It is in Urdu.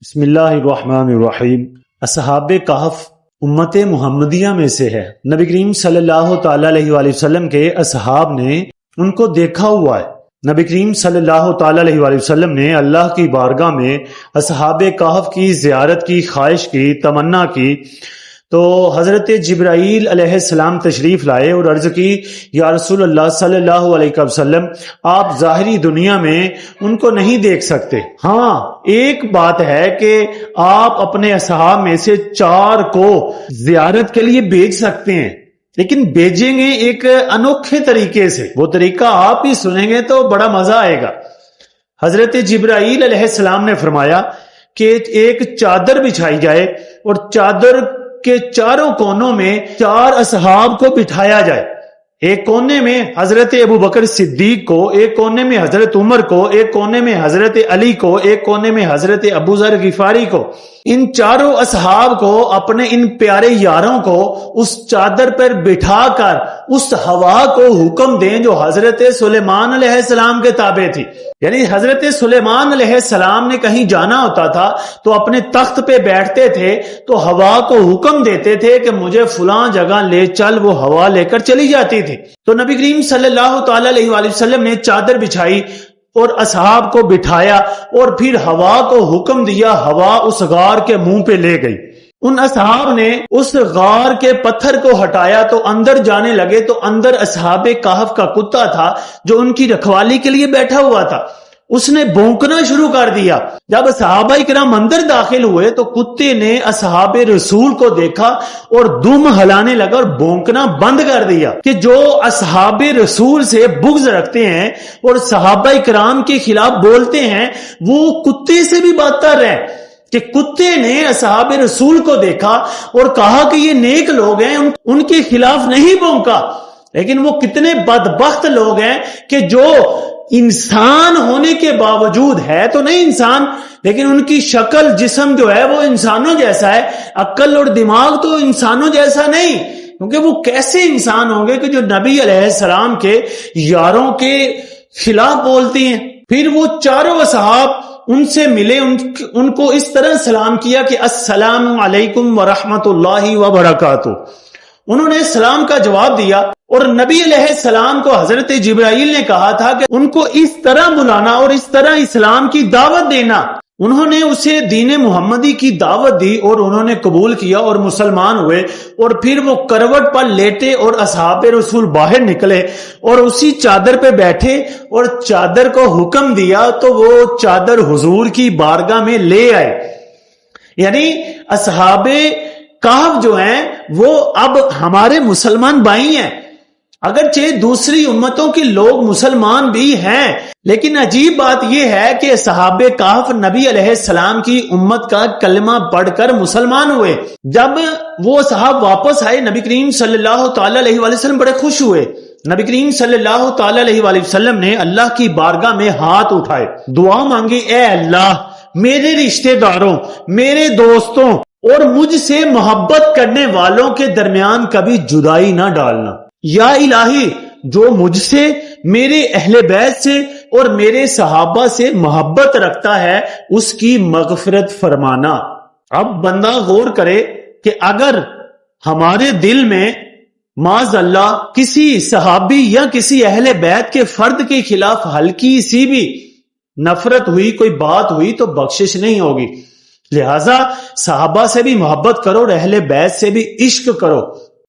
بسم اللہ الرحمن الرحیم۔ اصحاب کہف امت محمدیہ میں سے ہے۔ نبی کریم صلی اللہ تعالی علیہ وآلہ وسلم کے اصحاب نے ان کو دیکھا ہوا ہے۔ نبی کریم صلی اللہ تعالی علیہ وآلہ وسلم نے اللہ کی بارگاہ میں اصحاب کہف کی زیارت کی خواہش کی، تمنا کی، تو حضرت جبرائیل علیہ السلام تشریف لائے اور عرض کی، یا رسول اللہ صلی اللہ علیہ وسلم، آپ ظاہری دنیا میں ان کو نہیں دیکھ سکتے، ہاں ایک بات ہے کہ آپ اپنے اصحاب میں سے 4 کو زیارت کے لیے بھیج سکتے ہیں، لیکن بھیجیں گے ایک انوکھے طریقے سے، وہ طریقہ آپ ہی سنیں گے تو بڑا مزہ آئے گا۔ حضرت جبرائیل علیہ السلام نے فرمایا کہ ایک چادر بچھائی جائے اور چادر کے چاروں کونوں میں 4 اصحاب کو بٹھایا جائے، ایک کونے میں حضرت ابو بکر صدیق کو، ایک کونے میں حضرت عمر کو، ایک کونے میں حضرت علی کو، ایک کونے میں حضرت ابو ذر غفاری کو۔ ان 4 اصحاب کو، اپنے ان پیارے یاروں کو اس چادر پر بٹھا کر اس ہوا کو حکم دیں جو حضرت سلیمان علیہ السلام کے تابع تھی۔ یعنی حضرت سلیمان علیہ السلام نے کہیں جانا ہوتا تھا تو اپنے تخت پہ بیٹھتے تھے تو ہوا کو حکم دیتے تھے کہ مجھے فلاں جگہ لے چل، وہ ہوا لے کر چلی جاتی تھی۔ تو نبی کریم صلی اللہ تعالی علیہ وآلہ وسلم نے چادر بچھائی اور اصحاب کو بٹھایا اور پھر ہوا کو حکم دیا، ہوا اس غار کے منہ پہ لے گئی۔ ان اصحاب نے اس غار کے پتھر کو ہٹایا تو اندر جانے لگے، تو اندر اصحاب کہف کا کتا تھا جو ان کی رکھوالی کے لیے بیٹھا ہوا تھا، اس نے بھونکنا شروع کر دیا۔ جب صحابہ کرام اندر داخل ہوئے تو کتے نے اصحاب رسول کو دیکھا اور دم ہلانے لگا اور بھونکنا بند کر دیا کہ جو اصحاب رسول سے بغض رکھتے ہیں اور صحابہ کرام کے خلاف بولتے ہیں وہ کتے سے بھی بدتر ہیں، کہ کتے نے اصحاب رسول کو دیکھا اور کہا کہ یہ نیک لوگ ہیں، ان کے خلاف نہیں بھونکا۔ لیکن وہ کتنے بدبخت لوگ ہیں کہ جو انسان ہونے کے باوجود ہے تو نہیں انسان، لیکن ان کی شکل جسم جو ہے وہ انسانوں جیسا ہے، عقل اور دماغ تو انسانوں جیسا نہیں، کیونکہ وہ کیسے انسان ہوں گے کہ جو نبی علیہ السلام کے یاروں کے خلاف بولتی ہیں۔ پھر وہ 4 اصحاب ان سے ملے، ان کو اس طرح سلام کیا کہ السلام علیکم ورحمۃ اللہ وبرکاتہ۔ انہوں نے سلام کا جواب دیا اور نبی علیہ السلام کو حضرت جبرائیل نے کہا تھا کہ ان کو اس طرح بلانا اور اس طرح اسلام کی دعوت دینا۔ انہوں نے اسے دین محمدی کی دعوت دی اور انہوں نے قبول کیا اور مسلمان ہوئے، اور پھر وہ کروٹ پر لیٹے اور اصحاب رسول باہر نکلے اور اسی چادر پہ بیٹھے اور چادر کو حکم دیا تو وہ چادر حضور کی بارگاہ میں لے آئے۔ یعنی اصحاب کہف جو ہیں وہ اب ہمارے مسلمان بھائی ہیں، اگرچہ دوسری امتوں کے لوگ مسلمان بھی ہیں، لیکن عجیب بات یہ ہے کہ صحابہ کہف نبی علیہ السلام کی امت کا کلمہ پڑھ کر مسلمان ہوئے۔ جب وہ صحاب واپس آئے نبی کریم صلی اللہ تعالی علیہ وآلہ وسلم بڑے خوش ہوئے۔ نبی کریم صلی اللہ تعالی علیہ وآلہ وسلم نے اللہ کی بارگاہ میں ہاتھ اٹھائے، دعا مانگی، اے اللہ میرے رشتہ داروں، میرے دوستوں اور مجھ سے محبت کرنے والوں کے درمیان کبھی جدائی نہ ڈالنا۔ یا الہی جو مجھ سے، میرے اہل بیت سے اور میرے صحابہ سے محبت رکھتا ہے اس کی مغفرت فرمانا۔ اب بندہ غور کرے کہ اگر ہمارے دل میں معاذ اللہ کسی صحابی یا کسی اہل بیت کے فرد کے خلاف ہلکی سی بھی نفرت ہوئی، کوئی بات ہوئی تو بخشش نہیں ہوگی۔ لہذا صحابہ سے بھی محبت کرو اور اہل بیت سے بھی عشق کرو۔